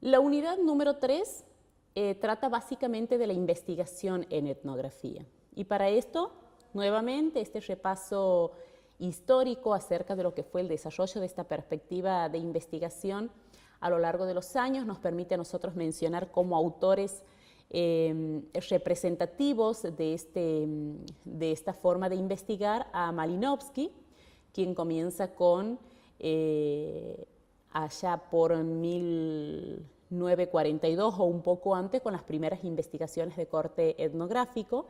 La unidad número 3 trata básicamente de la investigación en etnografía. Y para esto, nuevamente, este repaso histórico acerca de lo que fue el desarrollo de esta perspectiva de investigación a lo largo de los años nos permite a nosotros mencionar como autores representativos de esta forma de investigar a Malinowski, quien comienza con allá por 1942 o un poco antes con las primeras investigaciones de corte etnográfico.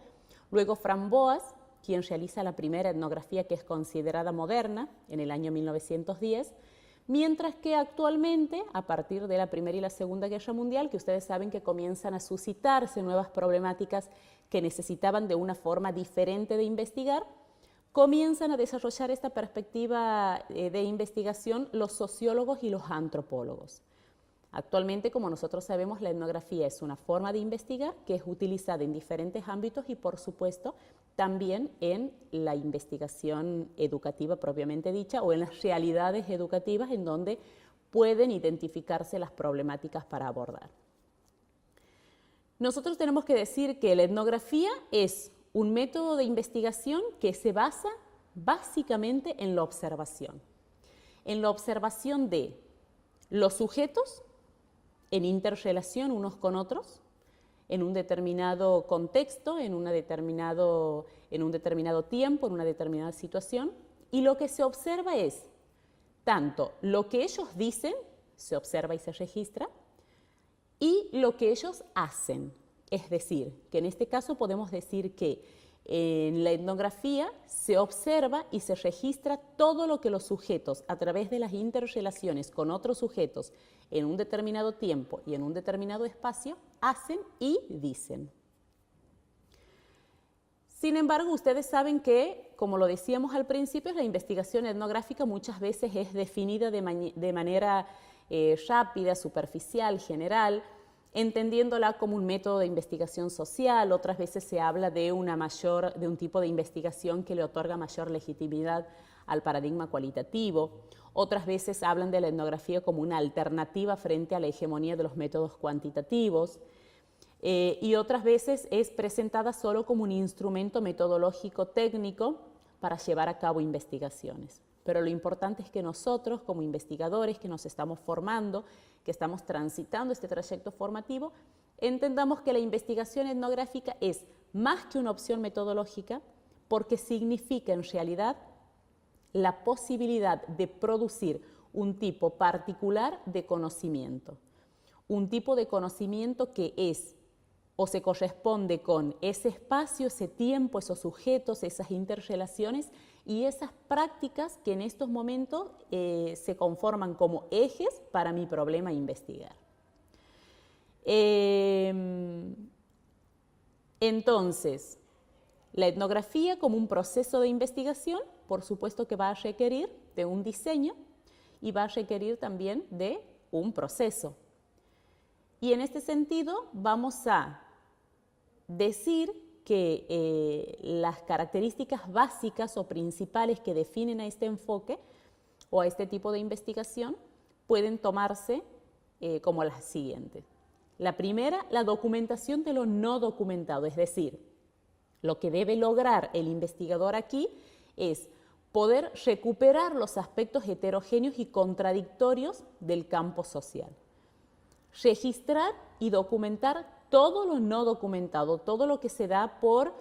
Luego Framboas, quien realiza la primera etnografía que es considerada moderna en el año 1910, mientras que actualmente, a partir de la Primera y la Segunda Guerra Mundial, que ustedes saben que comienzan a suscitarse nuevas problemáticas que necesitaban de una forma diferente de investigar, comienzan a desarrollar esta perspectiva de investigación los sociólogos y los antropólogos. Actualmente, como nosotros sabemos, la etnografía es una forma de investigar que es utilizada en diferentes ámbitos y, por supuesto, también en la investigación educativa propiamente dicha o en las realidades educativas en donde pueden identificarse las problemáticas para abordar. Nosotros tenemos que decir que la etnografía es un método de investigación que se basa básicamente en la observación de los sujetos en interrelación unos con otros, en un determinado contexto, en un determinado tiempo, en una determinada situación, y lo que se observa es tanto lo que ellos dicen, se observa y se registra, y lo que ellos hacen. Es decir, que en este caso podemos decir que en la etnografía se observa y se registra todo lo que los sujetos, a través de las interrelaciones con otros sujetos en un determinado tiempo y en un determinado espacio, hacen y dicen. Sin embargo, ustedes saben que, como lo decíamos al principio, la investigación etnográfica muchas veces es definida de manera rápida, superficial, general, entendiéndola como un método de investigación social. Otras veces se habla de un tipo de investigación que le otorga mayor legitimidad al paradigma cualitativo. Otras veces hablan de la etnografía como una alternativa frente a la hegemonía de los métodos cuantitativos. Y otras veces es presentada solo como un instrumento metodológico técnico para llevar a cabo investigaciones. Pero lo importante es que nosotros, como investigadores que nos estamos formando, que estamos transitando este trayecto formativo, entendamos que la investigación etnográfica es más que una opción metodológica, porque significa en realidad la posibilidad de producir un tipo particular de conocimiento. Un tipo de conocimiento que es o se corresponde con ese espacio, ese tiempo, esos sujetos, esas interrelaciones y esas prácticas que en estos momentos se conforman como ejes para mi problema a investigar. Entonces, la etnografía como un proceso de investigación, por supuesto que va a requerir de un diseño y va a requerir también de un proceso. Y en este sentido vamos a decir que las características básicas o principales que definen a este enfoque o a este tipo de investigación pueden tomarse como las siguientes. La primera, la documentación de lo no documentado, es decir, lo que debe lograr el investigador aquí es poder recuperar los aspectos heterogéneos y contradictorios del campo social. Registrar y documentar todo lo no documentado, todo lo que se da por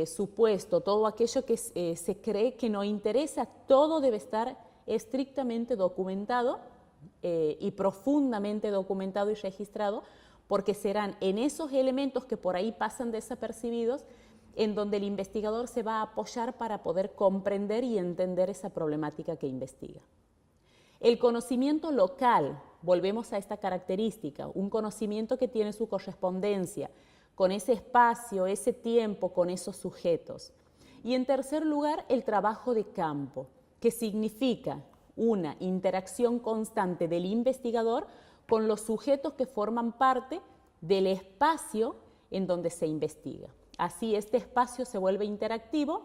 supuesto, todo aquello que se cree que no interesa, todo debe estar estrictamente documentado y profundamente documentado y registrado, porque serán en esos elementos que por ahí pasan desapercibidos en donde el investigador se va a apoyar para poder comprender y entender esa problemática que investiga. El conocimiento local, volvemos a esta característica, un conocimiento que tiene su correspondencia con ese espacio, ese tiempo, con esos sujetos. Y en tercer lugar, el trabajo de campo, que significa una interacción constante del investigador con los sujetos que forman parte del espacio en donde se investiga. Así este espacio se vuelve interactivo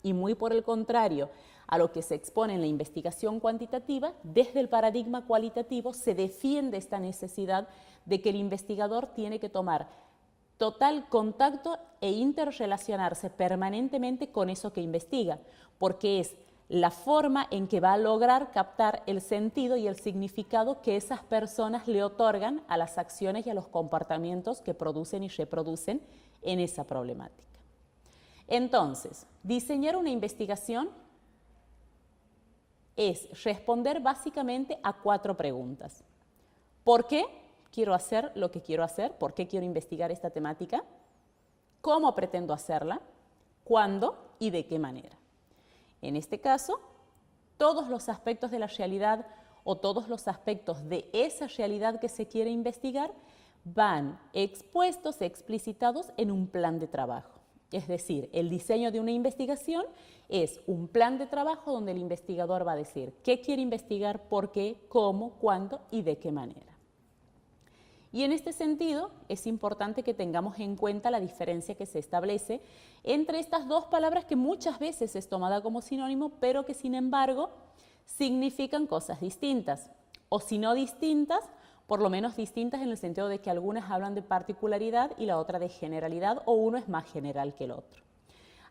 y muy por el contrario a lo que se expone en la investigación cuantitativa, desde el paradigma cualitativo se defiende esta necesidad de que el investigador tiene que tomar total contacto e interrelacionarse permanentemente con eso que investiga, porque es la forma en que va a lograr captar el sentido y el significado que esas personas le otorgan a las acciones y a los comportamientos que producen y reproducen en esa problemática. Entonces, diseñar una investigación es responder básicamente a 4 preguntas. ¿Por qué quiero hacer lo que quiero hacer? ¿Por qué quiero investigar esta temática? ¿Cómo pretendo hacerla? ¿Cuándo y de qué manera? En este caso, todos los aspectos de la realidad o todos los aspectos de esa realidad que se quiere investigar van expuestos, explicitados en un plan de trabajo. Es decir, el diseño de una investigación es un plan de trabajo donde el investigador va a decir qué quiere investigar, por qué, cómo, cuándo y de qué manera. Y en este sentido es importante que tengamos en cuenta la diferencia que se establece entre estas 2 palabras que muchas veces es tomada como sinónimo, pero que sin embargo significan cosas distintas, o si no distintas, por lo menos distintas en el sentido de que algunas hablan de particularidad y la otra de generalidad, o uno es más general que el otro.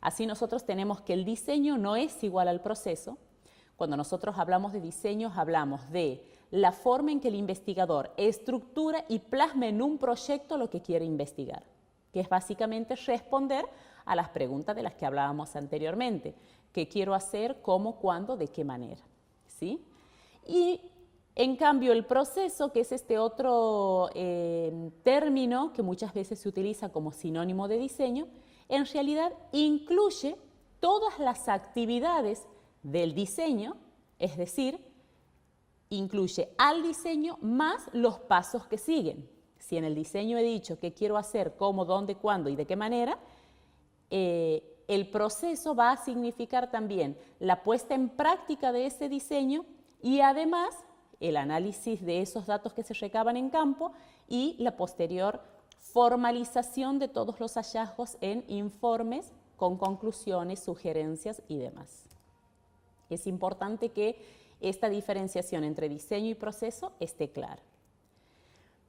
Así nosotros tenemos que el diseño no es igual al proceso. Cuando nosotros hablamos de diseños, hablamos de la forma en que el investigador estructura y plasma en un proyecto lo que quiere investigar, que es básicamente responder a las preguntas de las que hablábamos anteriormente. ¿Qué quiero hacer? ¿Cómo? ¿Cuándo? ¿De qué manera? ¿Sí? Y en cambio, el proceso, que es este otro término que muchas veces se utiliza como sinónimo de diseño, en realidad incluye todas las actividades del diseño, es decir, incluye al diseño más los pasos que siguen. Si en el diseño he dicho qué quiero hacer, cómo, dónde, cuándo y de qué manera, el proceso va a significar también la puesta en práctica de ese diseño y además el análisis de esos datos que se recaban en campo y la posterior formalización de todos los hallazgos en informes con conclusiones, sugerencias y demás. Es importante que esta diferenciación entre diseño y proceso esté clara.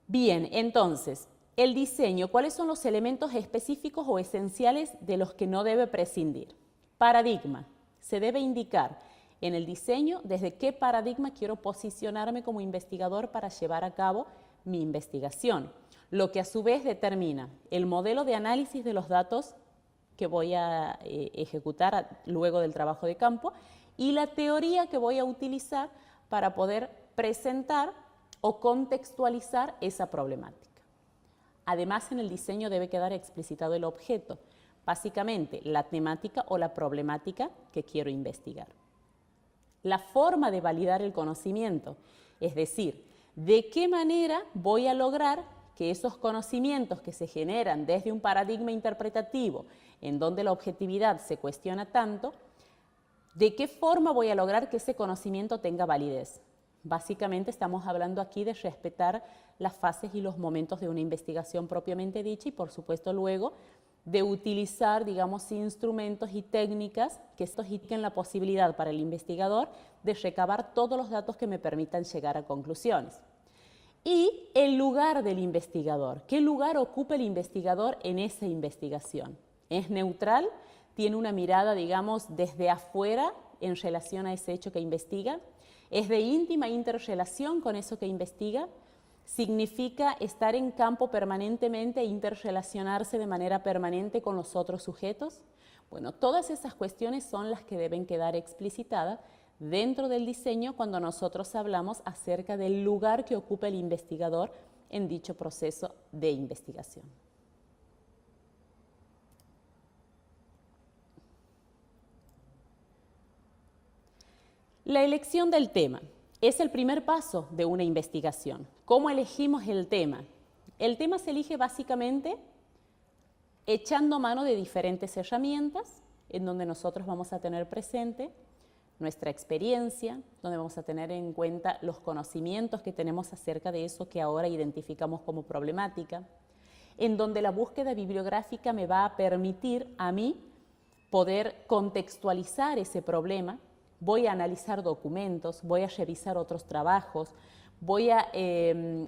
Bien, entonces, el diseño, ¿cuáles son los elementos específicos o esenciales de los que no debe prescindir? Paradigma. Se debe indicar en el diseño desde qué paradigma quiero posicionarme como investigador para llevar a cabo mi investigación, lo que a su vez determina el modelo de análisis de los datos que voy a ejecutar luego del trabajo de campo y la teoría que voy a utilizar para poder presentar o contextualizar esa problemática. Además, en el diseño debe quedar explicitado el objeto, básicamente la temática o la problemática que quiero investigar. La forma de validar el conocimiento, es decir, de qué manera voy a lograr que esos conocimientos que se generan desde un paradigma interpretativo, en donde la objetividad se cuestiona tanto, ¿de qué forma voy a lograr que ese conocimiento tenga validez? Básicamente estamos hablando aquí de respetar las fases y los momentos de una investigación propiamente dicha y por supuesto luego de utilizar, digamos, instrumentos y técnicas que estos indiquen la posibilidad para el investigador de recabar todos los datos que me permitan llegar a conclusiones. Y el lugar del investigador. ¿Qué lugar ocupa el investigador en esa investigación? ¿Es neutral? ¿Tiene una mirada, digamos, desde afuera en relación a ese hecho que investiga? ¿Es de íntima interrelación con eso que investiga? ¿Significa estar en campo permanentemente e interrelacionarse de manera permanente con los otros sujetos? Bueno, todas esas cuestiones son las que deben quedar explicitadas dentro del diseño cuando nosotros hablamos acerca del lugar que ocupa el investigador en dicho proceso de investigación. La elección del tema es el primer paso de una investigación. ¿Cómo elegimos el tema? El tema se elige básicamente echando mano de diferentes herramientas en donde nosotros vamos a tener presente nuestra experiencia, donde vamos a tener en cuenta los conocimientos que tenemos acerca de eso que ahora identificamos como problemática, en donde la búsqueda bibliográfica me va a permitir a mí poder contextualizar ese problema, voy a analizar documentos, voy a revisar otros trabajos, voy a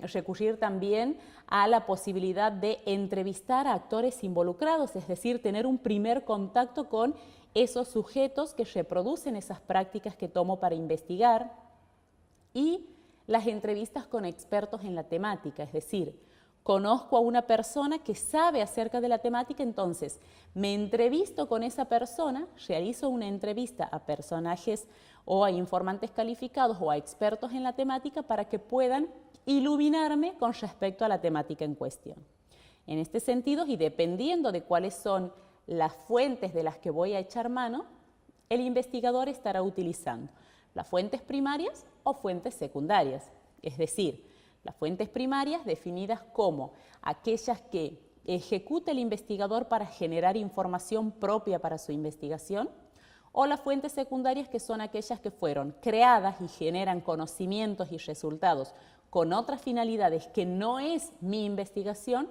recurrir también a la posibilidad de entrevistar a actores involucrados, es decir, tener un primer contacto con esos sujetos que reproducen esas prácticas que tomo para investigar, y las entrevistas con expertos en la temática, es decir, conozco a una persona que sabe acerca de la temática, entonces me entrevisto con esa persona, realizo una entrevista a personajes o a informantes calificados o a expertos en la temática para que puedan iluminarme con respecto a la temática en cuestión. En este sentido, y dependiendo de cuáles son las fuentes de las que voy a echar mano, el investigador estará utilizando las fuentes primarias o fuentes secundarias, es decir, las fuentes primarias definidas como aquellas que ejecuta el investigador para generar información propia para su investigación, o las fuentes secundarias, que son aquellas que fueron creadas y generan conocimientos y resultados con otras finalidades que no es mi investigación,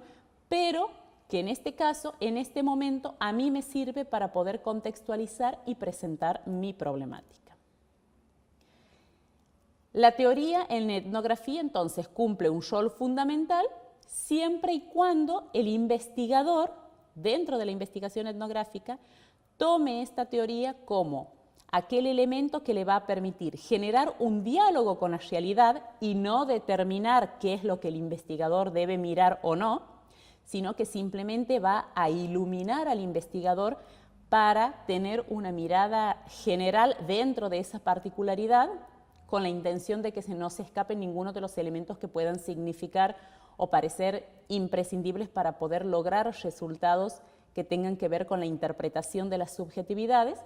pero que en este caso, en este momento, a mí me sirve para poder contextualizar y presentar mi problemática. La teoría en etnografía entonces cumple un rol fundamental siempre y cuando el investigador, dentro de la investigación etnográfica, tome esta teoría como aquel elemento que le va a permitir generar un diálogo con la realidad y no determinar qué es lo que el investigador debe mirar o no, sino que simplemente va a iluminar al investigador para tener una mirada general dentro de esa particularidad, con la intención de que no se escape ninguno de los elementos que puedan significar o parecer imprescindibles para poder lograr resultados que tengan que ver con la interpretación de las subjetividades.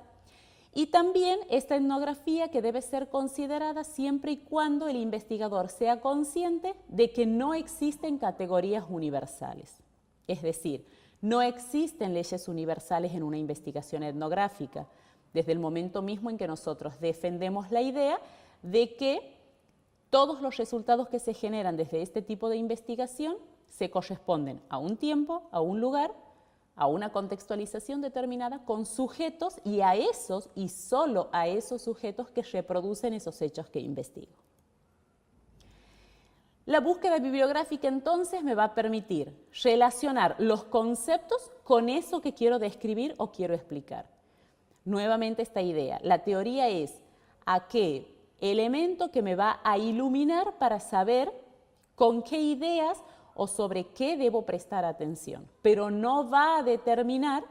Y también esta etnografía que debe ser considerada siempre y cuando el investigador sea consciente de que no existen categorías universales. Es decir, no existen leyes universales en una investigación etnográfica, desde el momento mismo en que nosotros defendemos la idea de que todos los resultados que se generan desde este tipo de investigación se corresponden a un tiempo, a un lugar, a una contextualización determinada con sujetos, y a esos y solo a esos sujetos que reproducen esos hechos que investigo. La búsqueda bibliográfica entonces me va a permitir relacionar los conceptos con eso que quiero describir o quiero explicar. Nuevamente esta idea, la teoría es aquel elemento que me va a iluminar para saber con qué ideas o sobre qué debo prestar atención, pero no va a determinar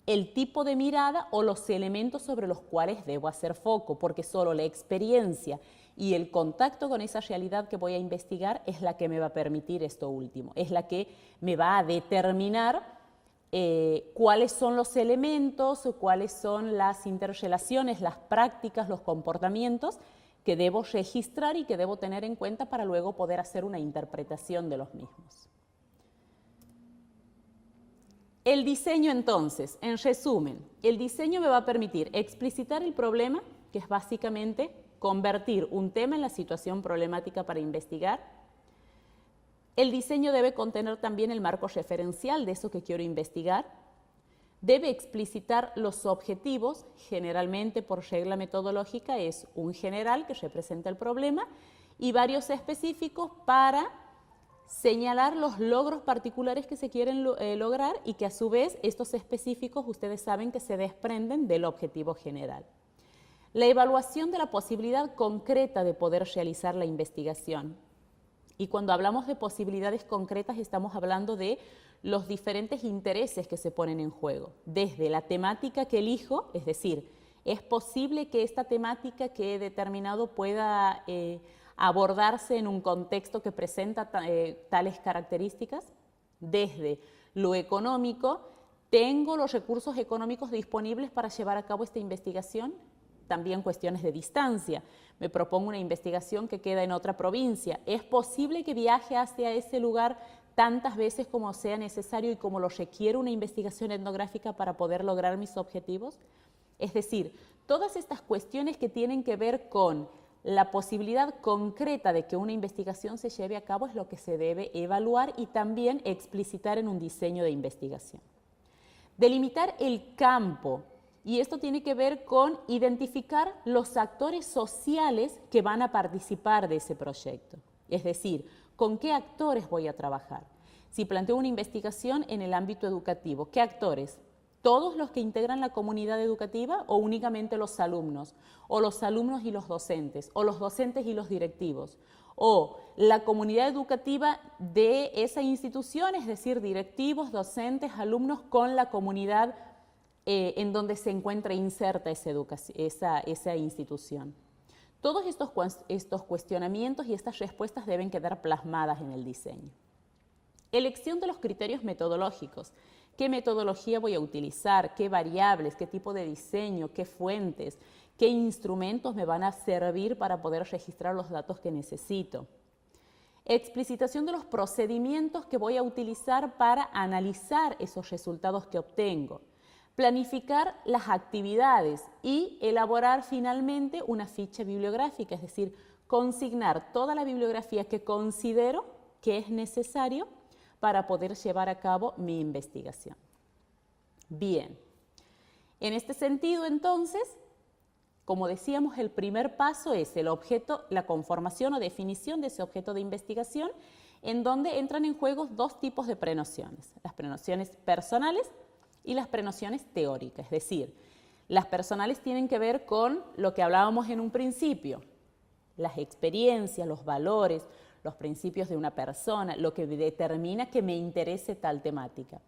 el tipo de mirada o los elementos sobre los cuales debo hacer foco, porque solo la experiencia y el contacto con esa realidad que voy a investigar es la que me va a permitir esto último, es la que me va a determinar cuáles son los elementos, cuáles son las interrelaciones, las prácticas, los comportamientos que debo registrar y que debo tener en cuenta para luego poder hacer una interpretación de los mismos. El diseño entonces, en resumen, el diseño me va a permitir explicitar el problema, que es básicamente convertir un tema en la situación problemática para investigar. El diseño debe contener también el marco referencial de eso que quiero investigar. Debe explicitar los objetivos, generalmente por regla metodológica es un general que representa el problema y varios específicos para señalar los logros particulares que se quieren lograr y que a su vez estos específicos ustedes saben que se desprenden del objetivo general. La evaluación de la posibilidad concreta de poder realizar la investigación. Y cuando hablamos de posibilidades concretas estamos hablando de los diferentes intereses que se ponen en juego, desde la temática que elijo, es decir, ¿es posible que esta temática que he determinado pueda abordarse en un contexto que presenta tales características? Desde lo económico, ¿tengo los recursos económicos disponibles para llevar a cabo esta investigación? También cuestiones de distancia. Me propongo una investigación que queda en otra provincia. ¿Es posible que viaje hacia ese lugar tantas veces como sea necesario y como lo requiere una investigación etnográfica para poder lograr mis objetivos? Es decir, todas estas cuestiones que tienen que ver con la posibilidad concreta de que una investigación se lleve a cabo es lo que se debe evaluar y también explicitar en un diseño de investigación. Delimitar el campo Y esto tiene que ver con identificar los actores sociales que van a participar de ese proyecto. Es decir, ¿con qué actores voy a trabajar? Si planteo una investigación en el ámbito educativo, ¿qué actores? ¿Todos los que integran la comunidad educativa o únicamente los alumnos? ¿O los alumnos y los docentes? ¿O los docentes y los directivos? ¿O la comunidad educativa de esa institución, es decir, directivos, docentes, alumnos con la comunidad en donde se encuentra inserta esa institución? Todos estos cuestionamientos y estas respuestas deben quedar plasmadas en el diseño. Elección de los criterios metodológicos. ¿Qué metodología voy a utilizar? ¿Qué variables? ¿Qué tipo de diseño? ¿Qué fuentes? ¿Qué instrumentos me van a servir para poder registrar los datos que necesito? Explicitación de los procedimientos que voy a utilizar para analizar esos resultados que obtengo. Planificar las actividades y elaborar finalmente una ficha bibliográfica, es decir, consignar toda la bibliografía que considero que es necesario para poder llevar a cabo mi investigación. Bien, en este sentido entonces, como decíamos, el primer paso es el objeto, la conformación o definición de ese objeto de investigación, en donde entran en juego dos tipos de prenociones, las prenociones personales y las prenociones teóricas, es decir, las personales tienen que ver con lo que hablábamos en un principio, las experiencias, los valores, los principios de una persona, lo que determina que me interese tal temática.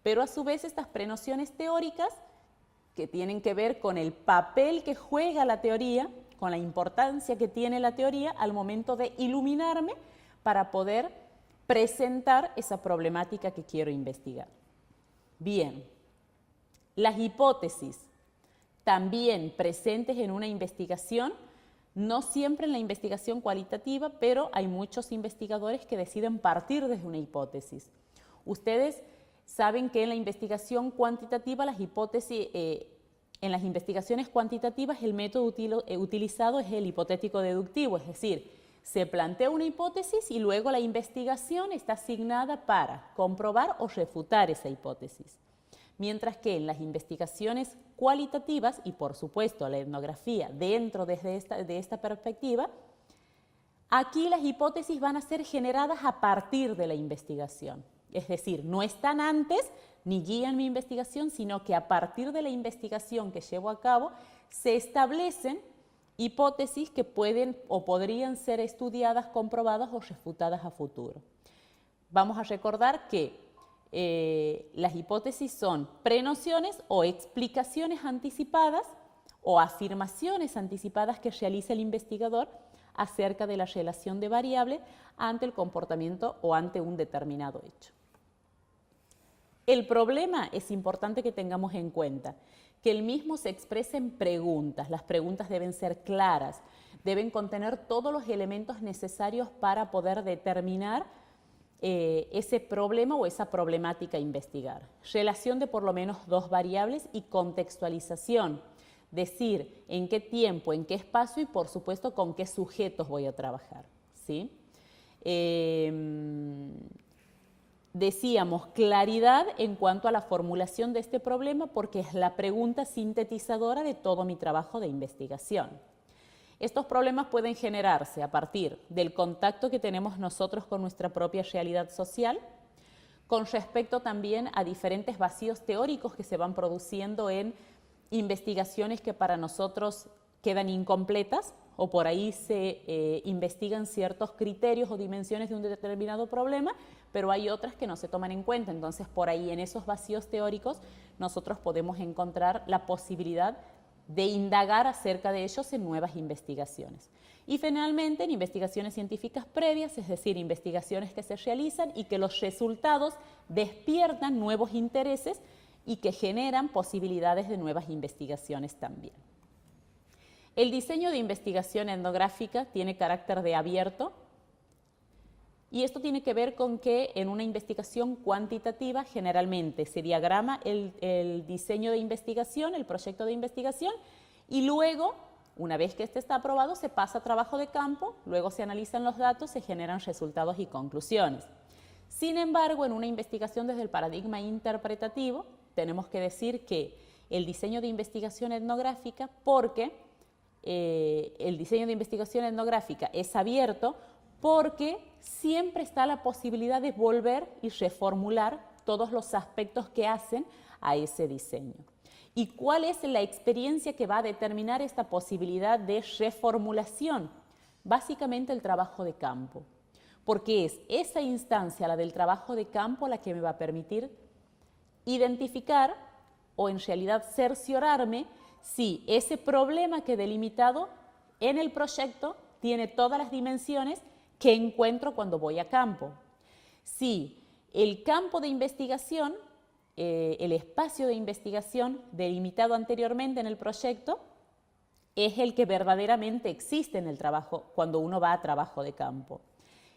Pero a su vez estas prenociones teóricas que tienen que ver con el papel que juega la teoría, con la importancia que tiene la teoría al momento de iluminarme para poder presentar esa problemática que quiero investigar. Bien, las hipótesis también presentes en una investigación, no siempre en la investigación cualitativa, pero hay muchos investigadores que deciden partir desde una hipótesis. Ustedes saben que en la investigación cuantitativa, en las investigaciones cuantitativas el método utilizado es el hipotético deductivo, es decir, se plantea una hipótesis y luego la investigación está asignada para comprobar o refutar esa hipótesis. Mientras que en las investigaciones cualitativas, y por supuesto la etnografía dentro de esta perspectiva, aquí las hipótesis van a ser generadas a partir de la investigación. Es decir, no están antes ni guían mi investigación, sino que a partir de la investigación que llevo a cabo se establecen hipótesis que pueden o podrían ser estudiadas, comprobadas o refutadas a futuro. Vamos a recordar que las hipótesis son prenociones o explicaciones anticipadas o afirmaciones anticipadas que realiza el investigador acerca de la relación de variables ante el comportamiento o ante un determinado hecho. El problema es importante que tengamos en cuenta que el mismo se expresa en preguntas. Las preguntas deben ser claras, deben contener todos los elementos necesarios para poder determinar ese problema o esa problemática a investigar. Relación de por lo menos dos variables y contextualización, decir en qué tiempo, en qué espacio y por supuesto con qué sujetos voy a trabajar, ¿sí? Decíamos claridad en cuanto a la formulación de este problema porque es la pregunta sintetizadora de todo mi trabajo de investigación. Estos problemas pueden generarse a partir del contacto que tenemos nosotros con nuestra propia realidad social, con respecto también a diferentes vacíos teóricos que se van produciendo en investigaciones que para nosotros quedan incompletas o por ahí se investigan ciertos criterios o dimensiones de un determinado problema, pero hay otras que no se toman en cuenta. Entonces, por ahí en esos vacíos teóricos nosotros podemos encontrar la posibilidad de indagar acerca de ellos en nuevas investigaciones. Y finalmente, en investigaciones científicas previas, es decir, investigaciones que se realizan y que los resultados despiertan nuevos intereses y que generan posibilidades de nuevas investigaciones también. El diseño de investigación etnográfica tiene carácter de abierto y esto tiene que ver con que en una investigación cuantitativa generalmente se diagrama el diseño de investigación, el proyecto de investigación y luego, una vez que este está aprobado, se pasa a trabajo de campo, luego se analizan los datos, se generan resultados y conclusiones. Sin embargo, en una investigación desde el paradigma interpretativo, tenemos que decir que el diseño de investigación etnográfica porque el diseño de investigación etnográfica es abierto porque siempre está la posibilidad de volver y reformular todos los aspectos que hacen a ese diseño. ¿Y cuál es la experiencia que va a determinar esta posibilidad de reformulación? Básicamente el trabajo de campo, porque es esa instancia, la del trabajo de campo, la que me va a permitir identificar o en realidad cerciorarme si ese problema que he delimitado en el proyecto tiene todas las dimensiones que encuentro cuando voy a campo. Si el campo de investigación, el espacio de investigación delimitado anteriormente en el proyecto, es el que verdaderamente existe en el trabajo cuando uno va a trabajo de campo.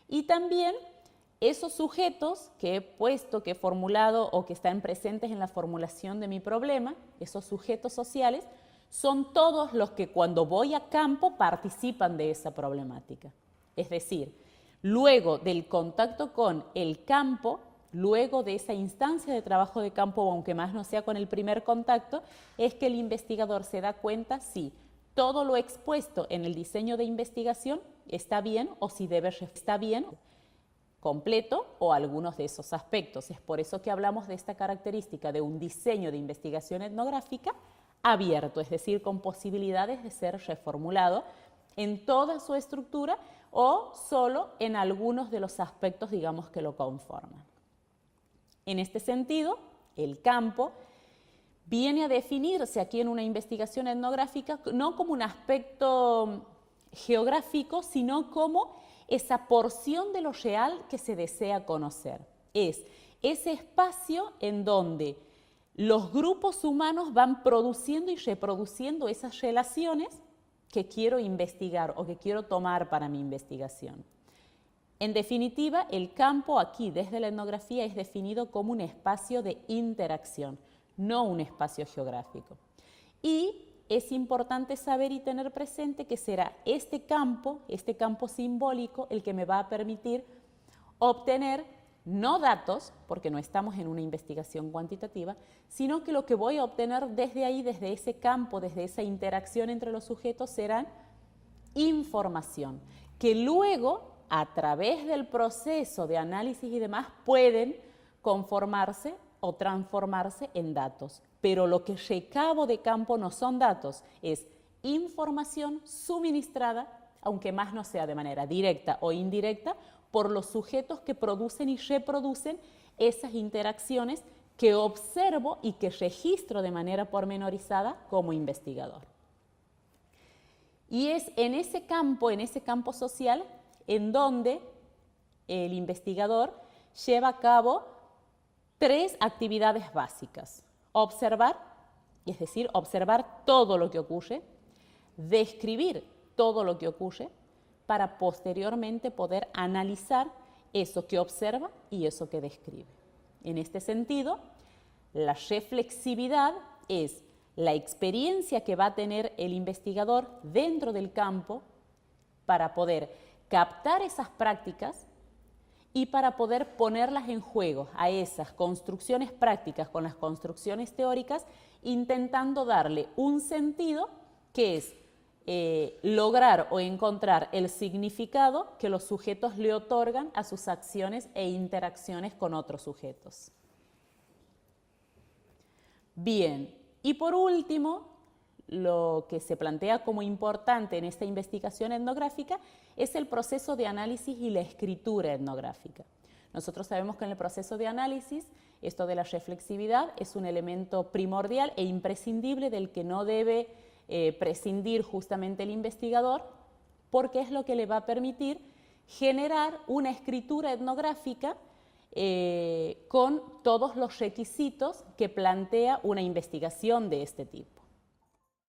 Y también esos sujetos que he puesto, que he formulado o que están presentes en la formulación de mi problema, esos sujetos sociales, son todos los que cuando voy a campo participan de esa problemática. Es decir, luego del contacto con el campo, luego de esa instancia de trabajo de campo, aunque más no sea con el primer contacto, es que el investigador se da cuenta si todo lo expuesto en el diseño de investigación está bien o si está bien completo o algunos de esos aspectos. Es por eso que hablamos de esta característica de un diseño de investigación etnográfica abierto, es decir, con posibilidades de ser reformulado en toda su estructura o solo en algunos de los aspectos, digamos, que lo conforman. En este sentido, el campo viene a definirse aquí en una investigación etnográfica no como un aspecto geográfico, sino como esa porción de lo real que se desea conocer. Es ese espacio en donde los grupos humanos van produciendo y reproduciendo esas relaciones que quiero investigar o que quiero tomar para mi investigación. En definitiva, el campo aquí desde la etnografía es definido como un espacio de interacción, no un espacio geográfico. Y es importante saber y tener presente que será este campo simbólico, el que me va a permitir obtener no datos, porque no estamos en una investigación cuantitativa, sino que lo que voy a obtener desde ahí, desde ese campo, desde esa interacción entre los sujetos, será información, que luego, a través del proceso de análisis y demás, pueden conformarse o transformarse en datos. Pero lo que recabo de campo no son datos, es información suministrada, aunque más no sea de manera directa o indirecta, por los sujetos que producen y reproducen esas interacciones que observo y que registro de manera pormenorizada como investigador. Y es en ese campo social, en donde el investigador lleva a cabo 3 actividades básicas. Observar, es decir, observar todo lo que ocurre, describir todo lo que ocurre, para posteriormente poder analizar eso que observa y eso que describe. En este sentido, la reflexividad es la experiencia que va a tener el investigador dentro del campo para poder captar esas prácticas y para poder ponerlas en juego a esas construcciones prácticas con las construcciones teóricas, intentando darle un sentido que es lograr o encontrar el significado que los sujetos le otorgan a sus acciones e interacciones con otros sujetos. Bien, y por último, lo que se plantea como importante en esta investigación etnográfica es el proceso de análisis y la escritura etnográfica. Nosotros sabemos que en el proceso de análisis esto de la reflexividad es un elemento primordial e imprescindible del que no debe prescindir justamente el investigador, porque es lo que le va a permitir generar una escritura etnográfica con todos los requisitos que plantea una investigación de este tipo.